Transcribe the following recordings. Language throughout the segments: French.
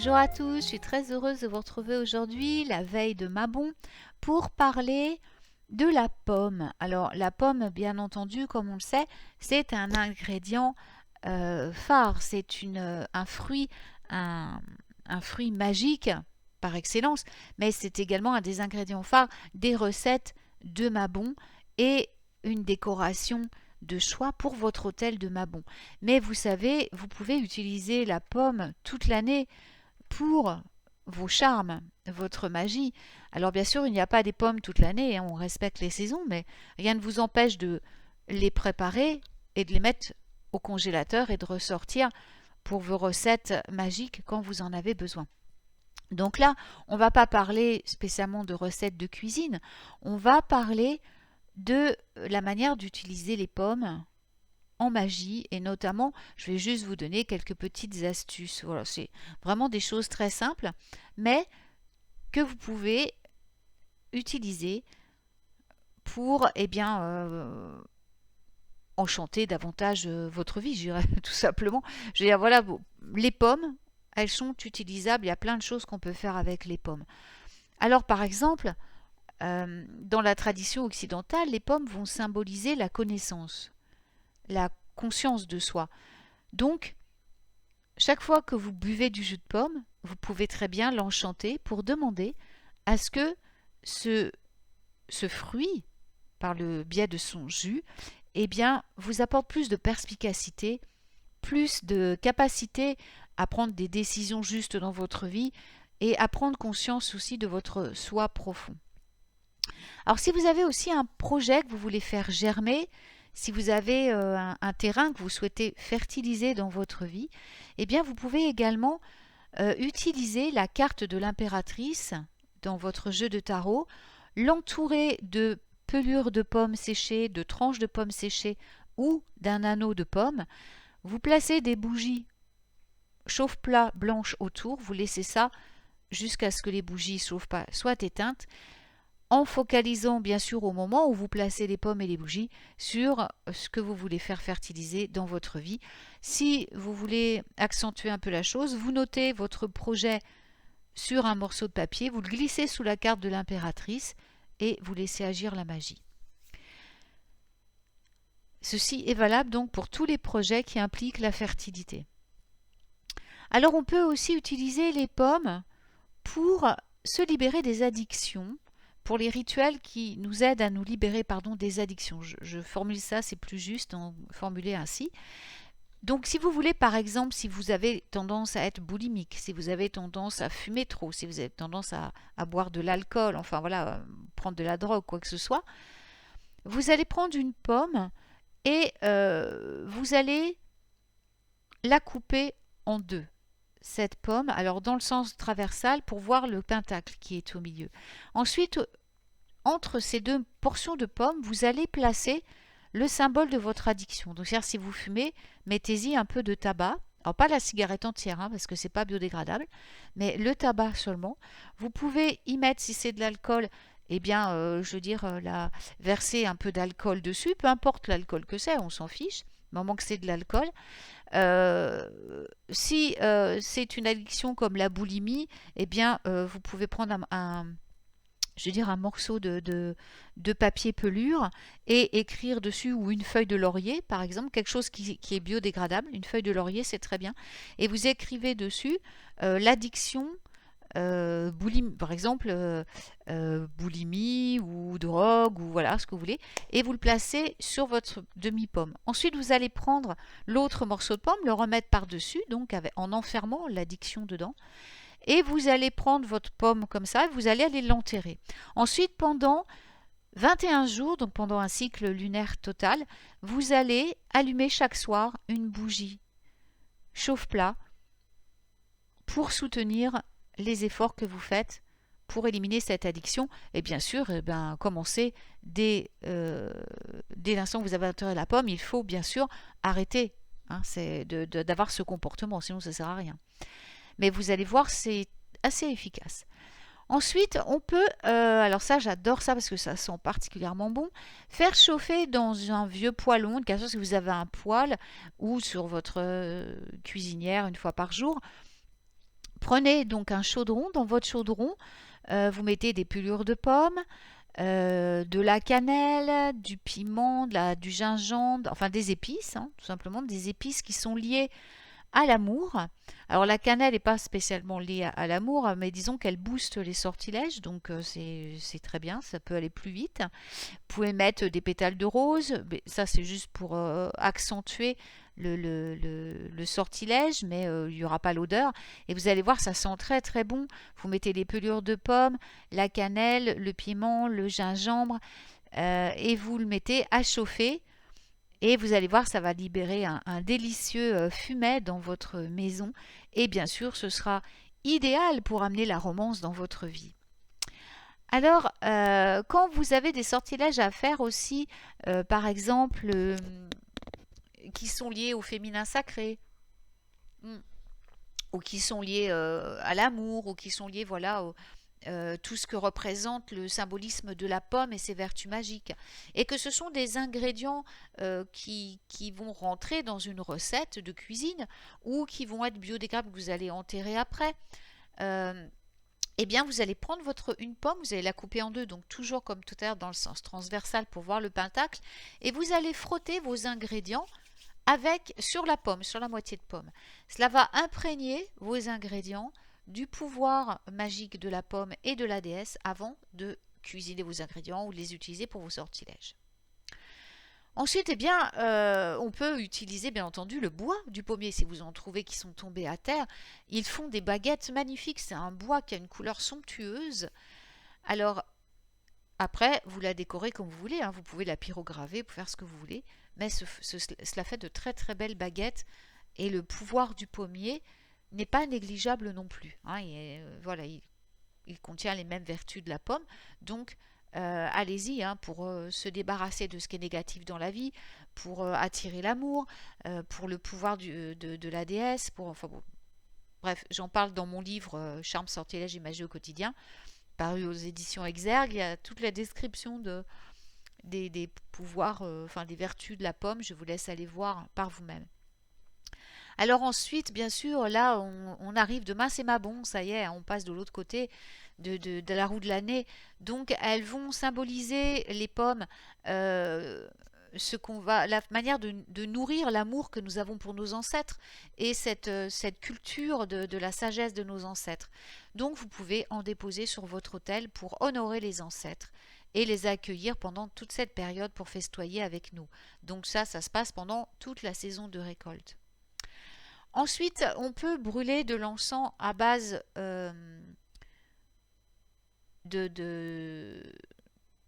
Bonjour à tous, je suis très heureuse de vous retrouver aujourd'hui, la veille de Mabon, pour parler de la pomme. Alors la pomme, bien entendu, comme on le sait, c'est un ingrédient phare, c'est un, un fruit magique par excellence, mais c'est également un des ingrédients phares des recettes de Mabon et une décoration de choix pour votre hôtel de Mabon. Mais vous savez, vous pouvez utiliser la pomme toute l'année pour vos charmes, votre magie. Alors bien sûr, il n'y a pas des pommes toute l'année, hein, on respecte les saisons, mais rien ne vous empêche de les préparer et de les mettre au congélateur et de ressortir pour vos recettes magiques quand vous en avez besoin. Donc là, on ne va pas parler spécialement de recettes de cuisine, on va parler de la manière d'utiliser les pommes en magie et notamment, je vais juste vous donner quelques petites astuces. Voilà, c'est vraiment des choses très simples, mais que vous pouvez utiliser pour, enchanter davantage votre vie, je dirais, tout simplement. Je veux dire, voilà, les pommes, elles sont utilisables. Il y a plein de choses qu'on peut faire avec les pommes. Alors, par exemple, dans la tradition occidentale, les pommes vont symboliser la connaissance, la conscience de soi. Donc, chaque fois que vous buvez du jus de pomme, vous pouvez très bien l'enchanter pour demander à ce que ce, ce fruit, par le biais de son jus, eh bien, vous apporte plus de perspicacité, plus de capacité à prendre des décisions justes dans votre vie et à prendre conscience aussi de votre soi profond. Alors si vous avez aussi un projet que vous voulez faire germer, si vous avez un terrain que vous souhaitez fertiliser dans votre vie, eh bien vous pouvez également utiliser la carte de l'impératrice dans votre jeu de tarot, l'entourer de pelures de pommes séchées, de tranches de pommes séchées ou d'un anneau de pommes. Vous placez des bougies chauffe-plat blanches autour, vous laissez ça jusqu'à ce que les bougies chauffe-plat soient éteintes, en focalisant bien sûr au moment où vous placez les pommes et les bougies sur ce que vous voulez faire fertiliser dans votre vie. Si vous voulez accentuer un peu la chose, vous notez votre projet sur un morceau de papier, vous le glissez sous la carte de l'impératrice et vous laissez agir la magie. Ceci est valable donc pour tous les projets qui impliquent la fertilité. Alors on peut aussi utiliser les pommes pour se libérer des addictions, pour les rituels qui nous aident à nous libérer des addictions. Je formule ça, c'est plus juste en formuler ainsi. Donc si vous voulez, par exemple, si vous avez tendance à être boulimique, si vous avez tendance à fumer trop, si vous avez tendance à boire de l'alcool, enfin voilà, prendre de la drogue, quoi que ce soit, vous allez prendre une pomme et vous allez la couper en deux. Cette pomme, alors dans le sens traversal pour voir le pentacle qui est au milieu. Ensuite, entre ces deux portions de pommes, vous allez placer le symbole de votre addiction. Donc, c'est-à-dire si vous fumez, mettez-y un peu de tabac. Alors pas la cigarette entière, hein, parce que c'est pas biodégradable, mais le tabac seulement. Vous pouvez y mettre, si c'est de l'alcool, eh bien, verser un peu d'alcool dessus, peu importe l'alcool que c'est, on s'en fiche, du moment que c'est de l'alcool. Si c'est une addiction comme la boulimie, eh bien, vous pouvez prendre un morceau de papier pelure et écrire dessus, ou une feuille de laurier, par exemple, quelque chose qui est biodégradable. Une feuille de laurier, c'est très bien. Et vous écrivez dessus l'addiction, boulimie, par exemple, boulimie ou drogue, ou voilà, ce que vous voulez, et vous le placez sur votre demi-pomme. Ensuite, vous allez prendre l'autre morceau de pomme, le remettre par-dessus, donc en enfermant l'addiction dedans, et vous allez prendre votre pomme comme ça, et vous allez aller l'enterrer. Ensuite, pendant 21 jours, donc pendant un cycle lunaire total, vous allez allumer chaque soir une bougie chauffe-plat pour soutenir les efforts que vous faites pour éliminer cette addiction. Et bien sûr, commencez dès l'instant où vous avez enterré la pomme, il faut bien sûr arrêter d'avoir ce comportement, sinon ça ne sert à rien. Mais vous allez voir, c'est assez efficace. Ensuite, on peut, alors ça j'adore ça parce que ça sent particulièrement bon, faire chauffer dans un vieux poêlon, de cas si vous avez un poêle, ou sur votre cuisinière une fois par jour, Prenez donc un chaudron. Dans votre chaudron, vous mettez des pelures de pommes, de la cannelle, du piment, du gingembre, enfin des épices, hein, tout simplement des épices qui sont liées à l'amour. Alors la cannelle n'est pas spécialement liée à l'amour, mais disons qu'elle booste les sortilèges, donc c'est très bien, ça peut aller plus vite. Vous pouvez mettre des pétales de rose, mais ça c'est juste pour accentuer le sortilège, mais il n'y aura pas l'odeur. Et vous allez voir, ça sent très très bon. Vous mettez les pelures de pommes, la cannelle, le piment, le gingembre, et vous le mettez à chauffer. Et vous allez voir, ça va libérer un délicieux fumet dans votre maison. Et bien sûr, ce sera idéal pour amener la romance dans votre vie. Alors, quand vous avez des sortilèges à faire aussi, par exemple, qui sont liés au féminin sacré, hmm, ou qui sont liés à l'amour, ou qui sont liés, voilà, tout ce que représente le symbolisme de la pomme et ses vertus magiques. Et que ce sont des ingrédients qui vont rentrer dans une recette de cuisine ou qui vont être biodégradables que vous allez enterrer après. Euh, eh bien, vous allez prendre une pomme, vous allez la couper en deux, donc toujours comme tout à l'heure dans le sens transversal pour voir le pentacle, et vous allez frotter vos ingrédients sur la pomme, sur la moitié de pomme. Cela va imprégner vos ingrédients du pouvoir magique de la pomme et de la déesse avant de cuisiner vos ingrédients ou de les utiliser pour vos sortilèges. Ensuite, eh bien, on peut utiliser bien entendu le bois du pommier. Si vous en trouvez qui sont tombés à terre, ils font des baguettes magnifiques. C'est un bois qui a une couleur somptueuse. Alors, après, vous la décorez comme vous voulez, hein. Vous pouvez la pyrograver, pour faire ce que vous voulez, mais cela fait de très très belles baguettes. Et le pouvoir du pommier n'est pas négligeable non plus, hein. Voilà, il contient les mêmes vertus de la pomme. Donc, allez-y, hein, pour se débarrasser de ce qui est négatif dans la vie, pour attirer l'amour, pour le pouvoir de la déesse. Enfin, bon, bref, j'en parle dans mon livre Charme, sortilège et magie au quotidien, paru aux éditions Exergue. Il y a toute la description des pouvoirs, enfin des vertus de la pomme. Je vous laisse aller voir par vous-même. Alors ensuite, bien sûr, là, on arrive, demain c'est ma bon, ça y est, on passe de l'autre côté de la roue de l'année. Donc elles vont symboliser, les pommes, la manière de nourrir l'amour que nous avons pour nos ancêtres et cette culture de la sagesse de nos ancêtres. Donc vous pouvez en déposer sur votre autel pour honorer les ancêtres et les accueillir pendant toute cette période pour festoyer avec nous. Donc ça se passe pendant toute la saison de récolte. Ensuite, on peut brûler de l'encens à base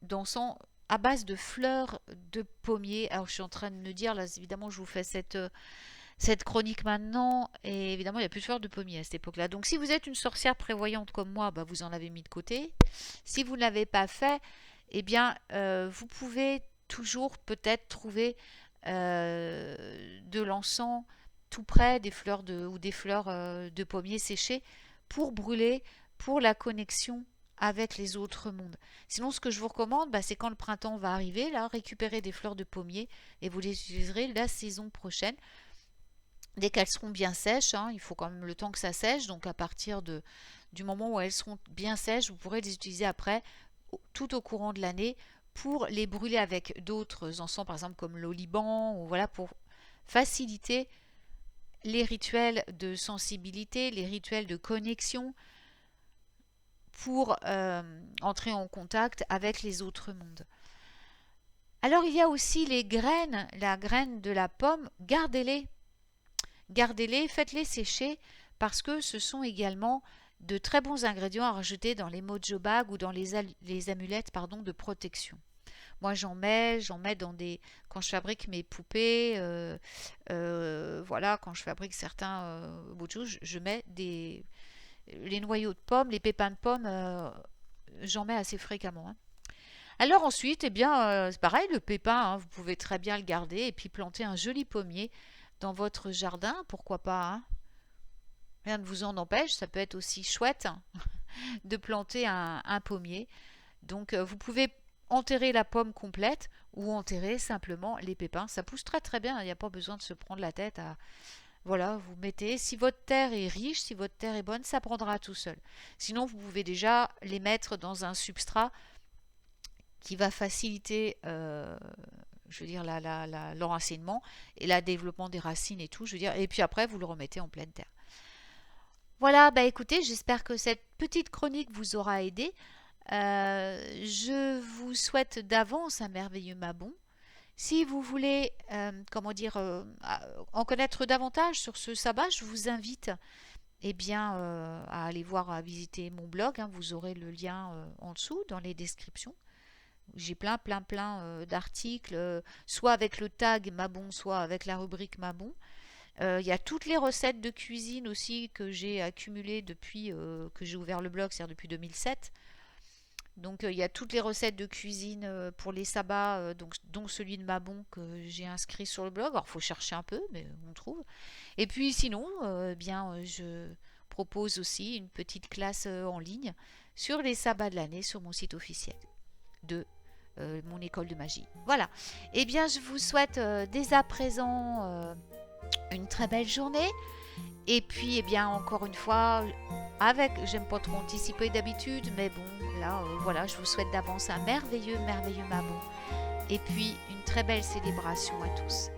d'encens à base de fleurs de pommier. Alors, je suis en train de me dire, là, évidemment, je vous fais cette chronique maintenant, et évidemment, il n'y a plus de fleurs de pommier à cette époque-là. Donc, si vous êtes une sorcière prévoyante comme moi, bah, vous en avez mis de côté. Si vous ne l'avez pas fait, eh bien, vous pouvez toujours peut-être trouver de l'encens tout près des fleurs ou des fleurs de pommier séchées pour brûler, pour la connexion avec les autres mondes. Sinon, ce que je vous recommande, bah, c'est quand le printemps va arriver, là, récupérer des fleurs de pommier et vous les utiliserez la saison prochaine. Dès qu'elles seront bien sèches, hein, il faut quand même le temps que ça sèche, donc à partir du moment où elles seront bien sèches, vous pourrez les utiliser après, tout au courant de l'année, pour les brûler avec d'autres encens, par exemple comme l'oliban, ou voilà, pour faciliter les rituels de sensibilité, les rituels de connexion, pour entrer en contact avec les autres mondes. Alors il y a aussi les graines, la graine de la pomme, gardez-les, faites-les sécher, parce que ce sont également de très bons ingrédients à rajouter dans les mojo bags ou dans les amulettes, de protection. Moi, j'en mets quand je fabrique mes poupées, voilà, quand je fabrique certains bouts, je mets les noyaux de pommes, les pépins de pommes, j'en mets assez fréquemment, hein. Alors ensuite, eh bien, c'est pareil, le pépin, hein, vous pouvez très bien le garder et puis planter un joli pommier dans votre jardin, pourquoi pas, hein. Rien ne vous en empêche, ça peut être aussi chouette, hein, de planter un pommier. Donc vous pouvez enterrer la pomme complète ou enterrer simplement les pépins. Ça pousse très très bien, il n'y a pas besoin de se prendre la tête Voilà, vous mettez, si votre terre est riche, si votre terre est bonne, ça prendra tout seul. Sinon, vous pouvez déjà les mettre dans un substrat qui va faciliter, je veux dire, l'enracinement et le développement des racines et tout, je veux dire. Et puis après, vous le remettez en pleine terre. Voilà, bah écoutez, j'espère que cette petite chronique vous aura aidé. Je vous souhaite d'avance un merveilleux mabon. Si vous voulez, comment dire, en connaître davantage sur ce sabbat, je vous invite eh bien, à aller voir, à visiter mon blog, hein. Vous aurez le lien en dessous dans les descriptions. J'ai plein d'articles, soit avec le tag Mabon, soit avec la rubrique Mabon. Il y a toutes les recettes de cuisine aussi que j'ai accumulées depuis que j'ai ouvert le blog, c'est-à-dire depuis 2007. Donc il y a toutes les recettes de cuisine pour les sabbats, donc, dont celui de Mabon que j'ai inscrit sur le blog. Alors il faut chercher un peu, mais on trouve. Et puis sinon, je propose aussi une petite classe en ligne sur les sabbats de l'année sur mon site officiel de mon école de magie. Voilà. Eh bien, je vous souhaite dès à présent une très belle journée. Et puis, eh bien, encore une fois, j'aime pas trop anticiper d'habitude, mais bon, là, voilà, je vous souhaite d'avance un merveilleux mabon. Et puis, une très belle célébration à tous.